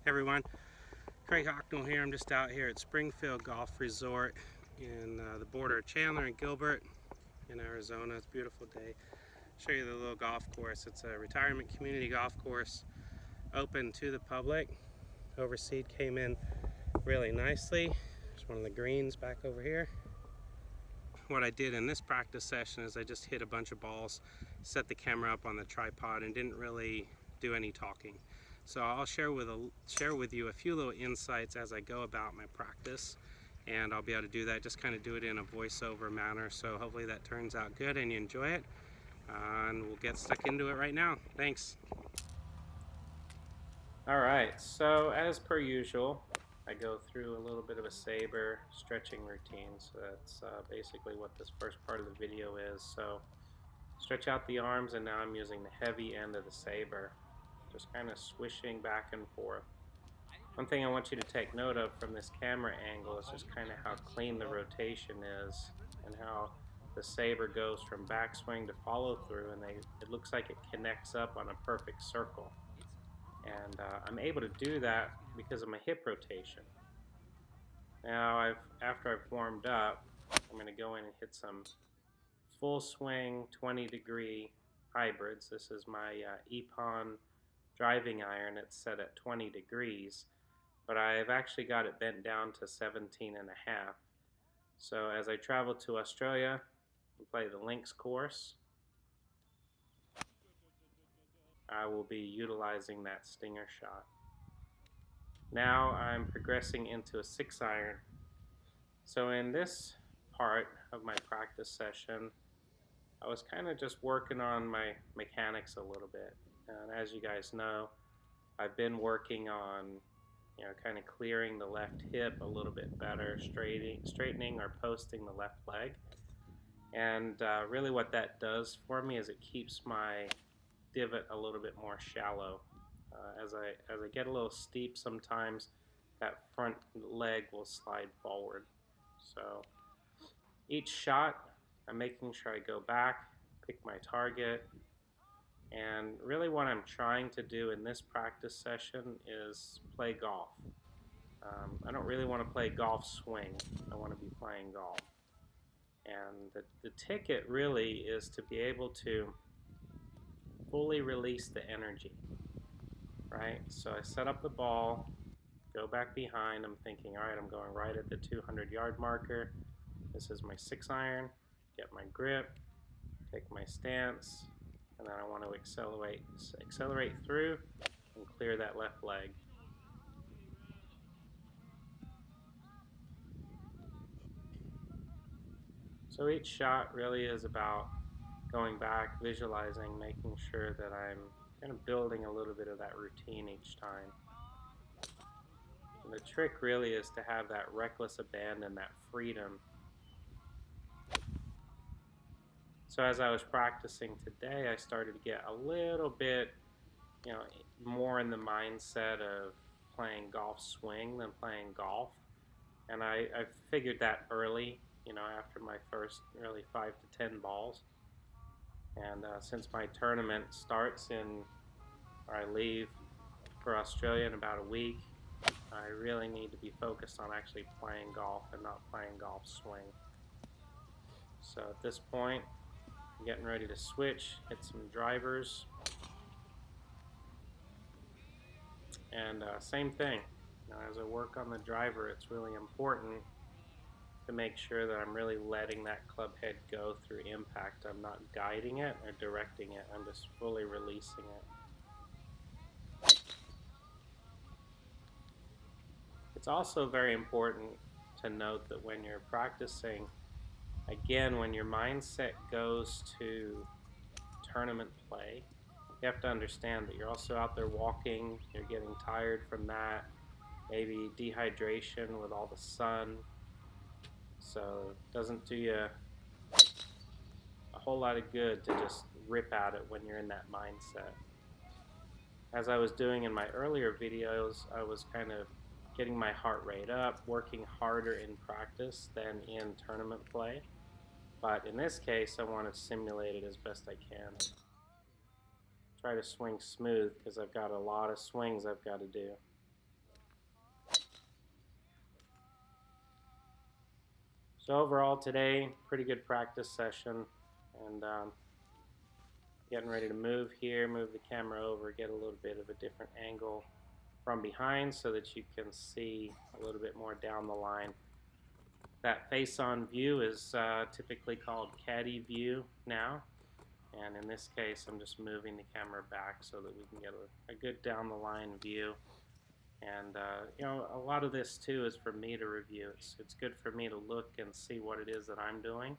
Hey everyone, Craig Hocknull here. I'm just out here at Springfield Golf Resort in the border of Chandler and Gilbert in Arizona. It's a beautiful day. Show you the little golf course. It's a retirement community golf course open to the public. Overseed came in really nicely. There's one of the greens back over here. What I did in this practice session is I just hit a bunch of balls, set the camera up on the tripod, and didn't really do any talking. So I'll share with you a few little insights as I go about my practice, and I'll be able to do that, just kind of do it in a voiceover manner. So hopefully that turns out good and you enjoy it, and we'll get stuck into it right now. Thanks. Alright, so as per usual, I go through a little bit of a saber stretching routine. So that's basically what this first part of the video is. So stretch out the arms, and now I'm using the heavy end of the saber, just kind of swishing back and forth. One thing I want you to take note of from this camera angle is just kind of how clean the rotation is and how the saber goes from backswing to follow through, and it looks like it connects up on a perfect circle. And I'm able to do that because of my hip rotation. Now after I've warmed up, I'm going to go in and hit some full swing 20-degree hybrids. This is my Epon driving iron. It's set at 20 degrees, but I've actually got it bent down to 17.5. So as I travel to Australia and play the links course, I will be utilizing that stinger shot. Now I'm progressing into a 6-iron. So in this part of my practice session, I was kind of just working on my mechanics a little bit. And as you guys know, I've been working on, kind of clearing the left hip a little bit better, straightening or posting the left leg. And really what that does for me is it keeps my divot a little bit more shallow. As I get a little steep, sometimes that front leg will slide forward. So each shot, I'm making sure I go back, pick my target, and really what I'm trying to do in this practice session is play golf. I don't really want to play golf swing. I want to be playing golf. And the ticket really is to be able to fully release the energy, right? So I set up the ball, go back behind. I'm thinking, all right, I'm going right at the 200-yard marker. This is my 6-iron. Get my grip, take my stance, and then I want to accelerate through and clear that left leg. So each shot really is about going back, visualizing, making sure that I'm kind of building a little bit of that routine each time. And the trick really is to have that reckless abandon, that freedom. So as I was practicing today, I started to get a little bit, more in the mindset of playing golf swing than playing golf. And I figured that early, after my first really 5 to 10 balls. And since my tournament starts or I leave for Australia in about a week, I really need to be focused on actually playing golf and not playing golf swing. So at this point, I'm getting ready to switch, hit some drivers. And same thing, as I work on the driver, it's really important to make sure that I'm really letting that club head go through impact. I'm not guiding it or directing it, I'm just fully releasing it. It's also very important to note that when you're practicing, again, when your mindset goes to tournament play, you have to understand that you're also out there walking, you're getting tired from that, maybe dehydration with all the sun. So it doesn't do you a whole lot of good to just rip at it when you're in that mindset. As I was doing in my earlier videos, I was kind of getting my heart rate up, working harder in practice than in tournament play. But in this case, I want to simulate it as best I can. Try to swing smooth because I've got a lot of swings I've got to do. So overall today, pretty good practice session, and getting ready to move here, move the camera over, get a little bit of a different angle from behind so that you can see a little bit more down the line. That face-on view is typically called caddy view now, and in this case I'm just moving the camera back so that we can get a good down the line view. And you know, a lot of this too is for me to review. It's good for me to look and see what it is that I'm doing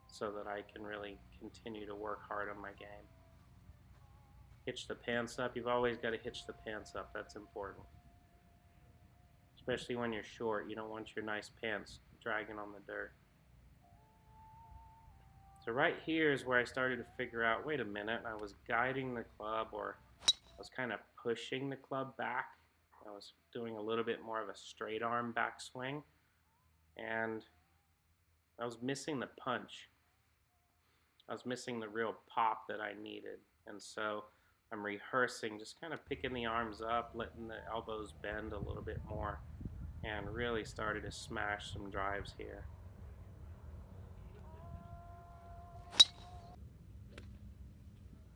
so that I can really continue to work hard on my game. Hitch the pants up. You've always got to hitch the pants up. That's important. Especially when you're short. You don't want your nice pants dragging on the dirt. So right here is where I started to figure out, wait a minute, I was guiding the club, or I was kind of pushing the club back. I was doing a little bit more of a straight arm backswing, and I was missing the punch. I was missing the real pop that I needed. And so I'm rehearsing, just kind of picking the arms up, letting the elbows bend a little bit more, and really started to smash some drives here.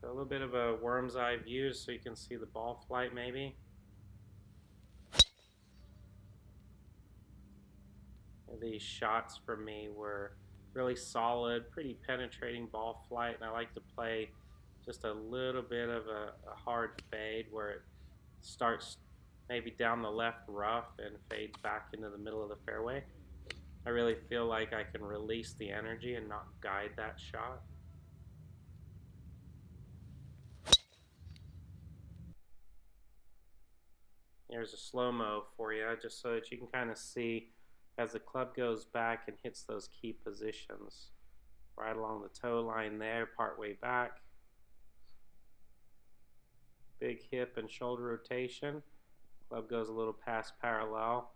So a little bit of a worm's eye view so you can see the ball flight maybe. These shots for me were really solid, pretty penetrating ball flight, and I like to play just a little bit of a hard fade where it starts maybe down the left rough and fades back into the middle of the fairway. I really feel like I can release the energy and not guide that shot. Here's a slow-mo for you, just so that you can kind of see as the club goes back and hits those key positions. Right along the toe line there, part way back. Big hip and shoulder rotation. Club goes a little past parallel,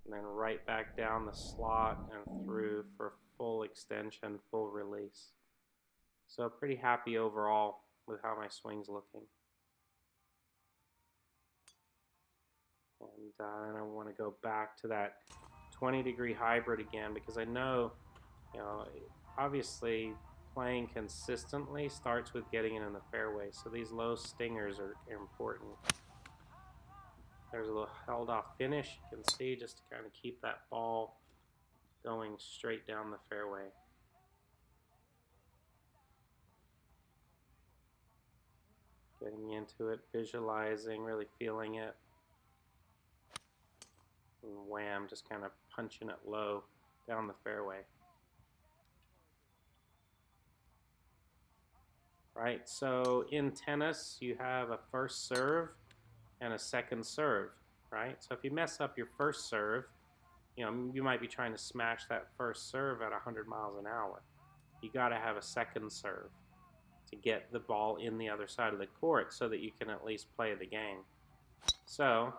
and then right back down the slot and through for full extension, full release. So pretty happy overall with how my swing's looking. And then I want to go back to that 20-degree hybrid again, because I know, obviously playing consistently starts with getting it in the fairway. So these low stingers are important. There's a little held off finish, you can see, just to kind of keep that ball going straight down the fairway. Getting into it, visualizing, really feeling it. And wham, just kind of punching it low down the fairway. Right, so in tennis, you have a first serve and a second serve, right? So if you mess up your first serve, you might be trying to smash that first serve at 100 miles an hour. You got to have a second serve to get the ball in the other side of the court so that you can at least play the game. So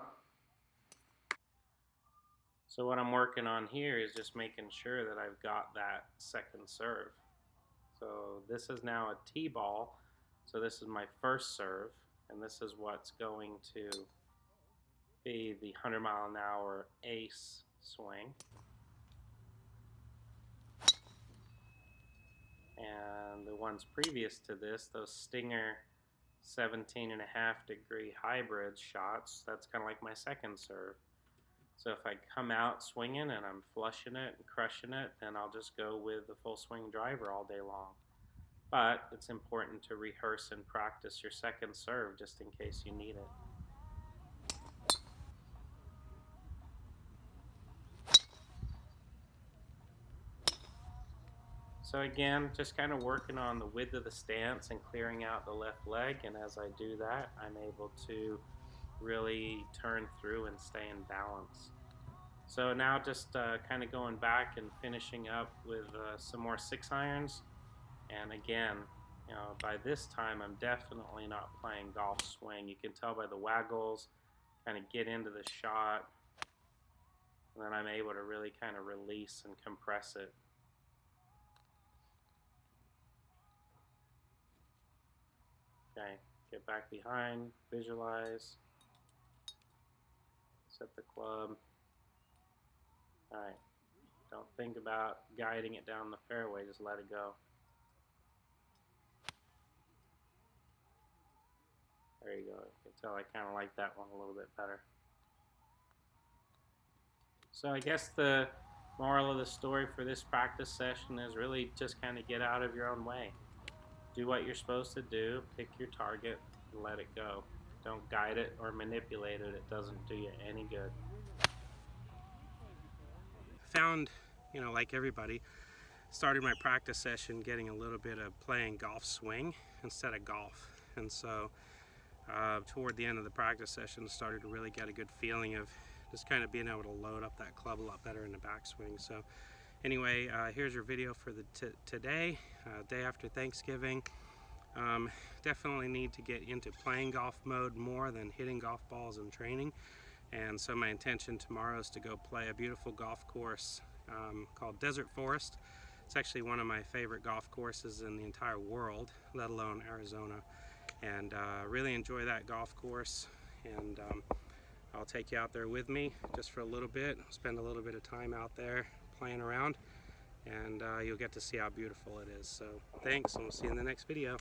what I'm working on here is just making sure that I've got that second serve. So this is now a tee ball, so this is my first serve, and this is what's going to be the 100-mile-an-hour ace swing. And the ones previous to this, those stinger 17.5-degree hybrid shots, that's kind of like my second serve. So if I come out swinging and I'm flushing it and crushing it, then I'll just go with the full swing driver all day long. But it's important to rehearse and practice your second serve just in case you need it. So again, just kind of working on the width of the stance and clearing out the left leg, and as I do that, I'm able to really turn through and stay in balance. So now just kind of going back and finishing up with some more 6-irons. And again, by this time I'm definitely not playing golf swing. You can tell by the waggles, kind of get into the shot, and then I'm able to really kind of release and compress it. Okay, get back behind, visualize, set the club. Alright, Don't think about guiding it down the fairway, just let it go. There you go. You can tell I kind of like that one a little bit better. So I guess the moral of the story for this practice session is really just kind of get out of your own way. Do what you're supposed to do, pick your target, and let it go. Don't guide it or manipulate it. It doesn't do you any good. Found, like everybody, started my practice session getting a little bit of playing golf swing instead of golf. And so toward the end of the practice session, started to really get a good feeling of just kind of being able to load up that club a lot better in the backswing. So anyway, here's your video for the today, day after Thanksgiving. Definitely need to get into playing golf mode more than hitting golf balls and training. And so my intention tomorrow is to go play a beautiful golf course called Desert Forest. It's actually one of my favorite golf courses in the entire world, let alone Arizona. And really enjoy that golf course. And I'll take you out there with me just for a little bit, spend a little bit of time out there playing around, and you'll get to see how beautiful it is. So thanks, and we'll see you in the next video.